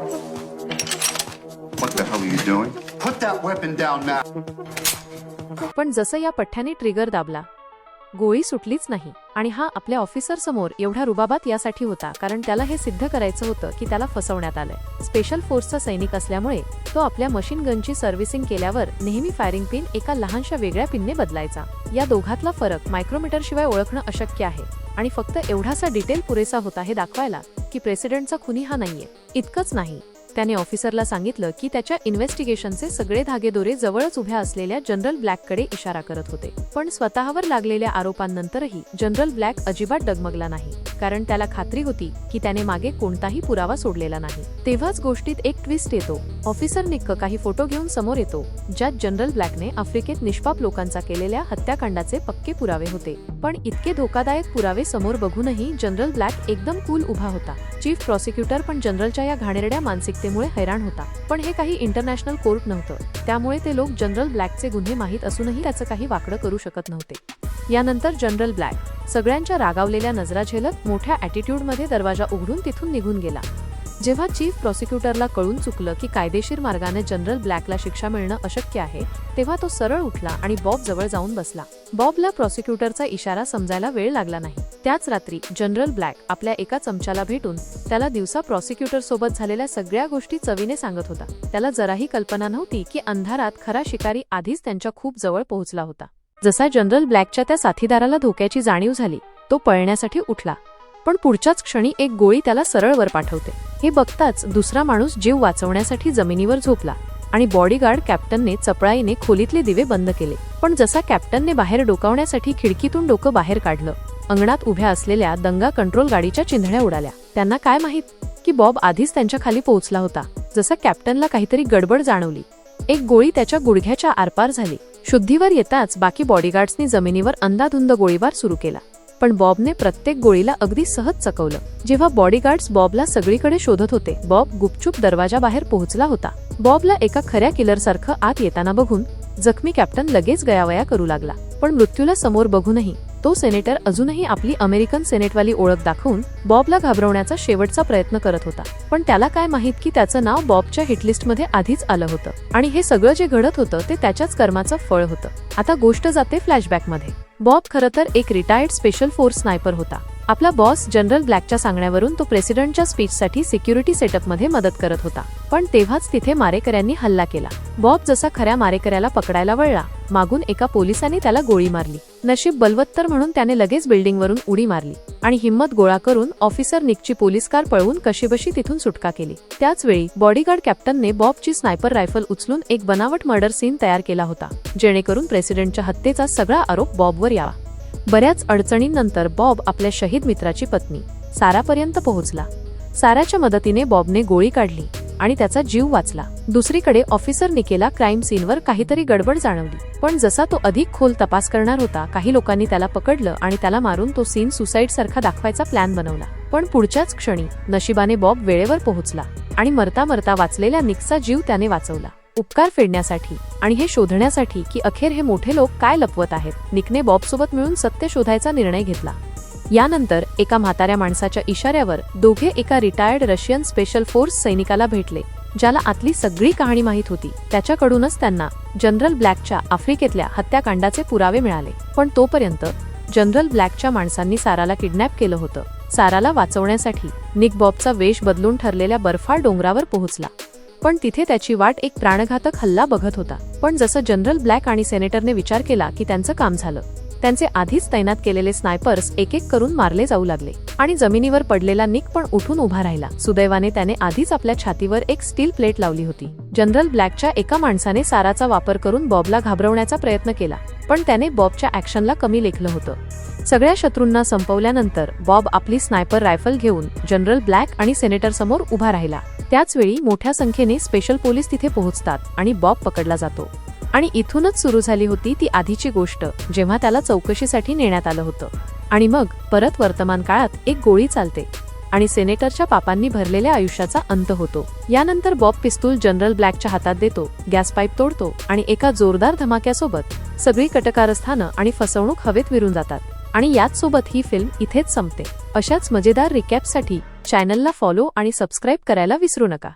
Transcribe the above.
What the hell are you doing? Put that weapon down now. पण जसं या पठ्ठ्याने trigger दाबला, गोळी सुटलीच नाही. आणि हा आपल्या ऑफिसर समोर एवढा रुबाबात यासाठी होता कारण त्याला हे सिद्ध करायचं होतं की त्याला फसवण्यात आलंय. स्पेशल फोर्सचा सैनिक असल्यामुळे तो आपल्या मशीन गनची सर्व्हिसिंग केल्यावर नेहमी फायरिंग पिन एका लहानशा वेगळ्या पिनने बदलायचा. या दोघातला फरक मायक्रोमीटर शिवाय ओळखणं अशक्य आहे. आणि फक्त एवढासा डिटेल पुरेसा होता हे दाखवायला की प्रेसिडेंटचा खुनी हा नाहीये. इतकंच नाही, त्याने ऑफिसरला सांगितलं की त्याच्या इन्व्हेस्टिगेशनचे सगळे धागेदोरे जवळच उभ्या असलेल्या जनरल ब्लॅककडे इशारा करत होते. पण स्वतःवर लागलेल्या आरोपांनंतरही जनरल ब्लॅक अजिबात डगमगला नाही, कारण त्याला खात्री होती की त्याने मागे कोणताही पुरावा सोडलेला नाही. तेव्हाच गोष्टीत एक ट्विस्ट येतो. ऑफिसर निक्क काही फोटो घेऊन समोर येतो ज्यात जनरल ब्लॅकने आफ्रिकेत निष्पाप लोकांचा केलेल्या हत्याकांडाचे पक्के पुरावे होते. पण इतके धोकादायक पुरावे समोर बघूनही जनरल ब्लॅक एकदम कूल उभा होता. चीफ प्रॉसिक्युटर पण जनरलच्या या घाणेरड्या मानसिकतेमुळे हैराण होता. पण हे काही इंटरनॅशनल कोर्ट नव्हतं, त्यामुळे ते लोक जनरल ब्लॅकचे गुन्हे माहीत असूनही त्याचं काही वाकडं करू शकत नव्हते. यानंतर जनरल ब्लॅक सगळ्यांच्या रागावलेल्या नजरा झेलत मोठ्या ॲटिट्यूडमध्ये दरवाजा उघडून तिथून निघून गेला. जेव्हा चीफ प्रॉसिक्युटरला कळून चुकलं की कायदेशीर मार्गाने जनरल ब्लॅकला शिक्षा मिळणं अशक्य आहे, तेव्हा तो सरळ उठला आणि बॉब जवळ जाऊन बसला. बॉबला प्रॉसिक्युटरचा इशारा समजायला वेळ लागला नाही. त्याच रात्री जनरल ब्लॅक आपल्या एका चमच्याला भेटून त्याला दिवसा प्रॉसिक्युटर सोबत झालेल्या सगळ्या गोष्टी चवीने सांगत होता. त्याला जराही कल्पना नव्हती की अंधारात खरा शिकारी आधीच त्यांच्या खूप जवळ पोहोचला होता. जसा जनरल ब्लॅकच्या त्या साथीदाराला धोक्याची जाणीव झाली, तो पळण्यासाठी उठला. पण पुढच्याच क्षणी एक गोळी त्याला सरळ वर पाठवते. हे बघताच दुसरा माणूस जीव वाचवण्यासाठी जमिनीवर झोपला आणि बॉडीगार्ड कॅप्टनने चपळाईने खोलीतले दिवे बंद केले. पण जसा कॅप्टनने बाहेर डोकावण्यासाठी खिडकीतून डोकं बाहेर काढलं, अंगणात उभ्या असलेल्या दंगा कंट्रोल गाडीच्या चिंधड्या उडाल्या. त्यांना काय माहित की बॉब आधीच त्यांच्या खाली पोहोचला होता. जसं कॅप्टनला काहीतरी गडबड जाणवली, एक गोळी त्याच्या गुडघ्याच्या आरपार झाली. शुद्धीवर येताच बाकी बॉडीगार्ड्सनी जमिनीवर अंधाधुंद गोळीबार सुरू केला. पण बॉबने प्रत्येक गोळीला अगदी सहज चकवलं. जेव्हा बॉडीगार्ड्स बॉबला सगळीकडे शोधत होते, बॉब गुपचूप दरवाजाबाहेर पोहोचला होता. बॉबला एका खऱ्या किलरसारखं आत येताना बघून जखमी कॅप्टन लगेच गयावया करू लागला. पण मृत्यूला समोर बघूनही तो सेनेटर अजूनही आपली अमेरिकन सेनेटवाली ओळख दाखवून बॉबला घाबरवण्याचा शेवटचा प्रयत्न करत होता. पण त्याला काय माहित की त्याचं नाव बॉबच्या हिटलिस्टमध्ये आधीच आलं होतं आणि हे सगळं जे घडत होतं ते त्याच्याच कर्माचं फळ होतं. आता गोष्ट जाते फ्लॅशबॅकमध्ये. बॉब खरं तर एक रिटायर्ड स्पेशल फोर्स स्नायपर होता. आपला बॉस जनरल ब्लॅकच्या सांगण्यावरून तो प्रेसिडेंटच्या स्पीचसाठी सिक्युरिटी सेटअपमध्ये मदत करत होता. पण तेव्हाच तिथे मारेकऱ्यांनी हल्ला केला. बॉब जसा खऱ्या मारेकऱ्याला पकडायला वळला, मागून एका पोलिसाने त्याला गोळी मारली. नशीब बलवत्तर म्हणून त्याने लगेच बिल्डिंगवरून उडी मारली आणि हिम्मत गोळा करून ऑफिसर निकची पोलीस कार पळवून कशीबशी तिथून सुटका केली. त्याच वेळी बॉडीगार्ड कॅप्टनने बॉबची स्नायपर रायफल उचलून एक बनावट मर्डर सीन तयार केला होता, जेणेकरून प्रेसिडेंटच्या हत्येचा सगळा आरोप बॉबवर यावा. बऱ्याच अडचणींनंतर बॉब आपल्या शहीद मित्राची पत्नी सारापर्यंत पोहोचला. साराच्या मदतीने बॉबने गोळी काढली आणि त्याचा जीव वाचला. दुसरीकडे ऑफिसर निकेला क्राईम सीनवर काहीतरी गडबड जाणवली. पण जसा तो अधिक खोल तपास करणार होता, काही लोकांनी त्याला पकडलं आणि त्याला मारून तो सीन सुसाईड सारखा दाखवायचा प्लॅन बनवला. पण पुढच्याच क्षणी नशिबाने बॉब वेळेवर पोहोचला आणि मरता मरता वाचलेल्या निकचा जीव त्याने वाचवला. उपकार फेडण्यासाठी आणि हे शोधण्यासाठी की अखेर हे मोठे लोक काय लपवत आहेत, निकने बॉबसोबत मिळून सत्य शोधायचा निर्णय घेतला. यानंतर एका म्हाताऱ्या माणसाच्या इशाऱ्यावर दोघे एका रिटायर्ड रशियन स्पेशल फोर्स सैनिकाला भेटले, ज्याला आतली सगळी कहाणी माहीत होती. त्याच्याकडूनच त्यांना जनरल ब्लॅकच्या आफ्रिकेतल्या हत्याकांडाचे पुरावे मिळाले. पण तोपर्यंत जनरल ब्लॅकच्या माणसांनी साराला किडनॅप केलं होतं. साराला वाचवण्यासाठी निक बॉबचा वेश बदलून ठरलेल्या बर्फाळ डोंगरावर पोहोचला. पण तिथे त्याची वाट एक प्राणघातक हल्ला बघत होता. पण जसं जनरल ब्लॅक आणि सेनेटरने विचार केला की त्यांचं काम झालं, त्यांचे आधीच तैनात केलेले स्नायपर्स एक एक करून मारले जाऊ लागले आणि जमिनीवर पडलेला निक पण उठून उभा राहिला. सुदैवाने त्याने आधीच आपल्या छातीवर एक स्टील प्लेट लावली होती. जनरल ब्लॅकच्या एका माणसाने साराचा वापर करून बॉबला घाबरवण्याचा प्रयत्न केला, पण त्याने बॉबच्या ऍक्शनला कमी लेखलं होतं. सगळ्या शत्रूंना संपवल्यानंतर बॉब आपली स्नायपर रायफल घेऊन जनरल ब्लॅक आणि सेनेटर समोर उभा राहिला. त्याच वेळी मोठ्या संख्येने स्पेशल पोलीस तिथे पोहोचतात आणि बॉब पकडला जातो. आणि इथूनच सुरू झाली होती ती आधीची गोष्ट, जेव्हा त्याला चौकशीसाठी नेण्यात आलं होतं. आणि मग परत वर्तमान काळात एक गोळी चालते आणि सेनेटरच्या पापांनी भरलेल्या आयुष्याचा अंत होतो. यानंतर बॉब पिस्तूल जनरल ब्लॅकच्या हातात देतो, गॅस पाईप तोडतो आणि एका जोरदार धमाक्यासोबत सगळी कटकारस्थानं आणि फसवणूक हवेत विरून जातात. आणि याच सोबत ही फिल्म इथेच संपते. अशाच मजेदार रिकॅपसाठी चॅनलला फॉलो आणि सबस्क्राईब करायला विसरू नका.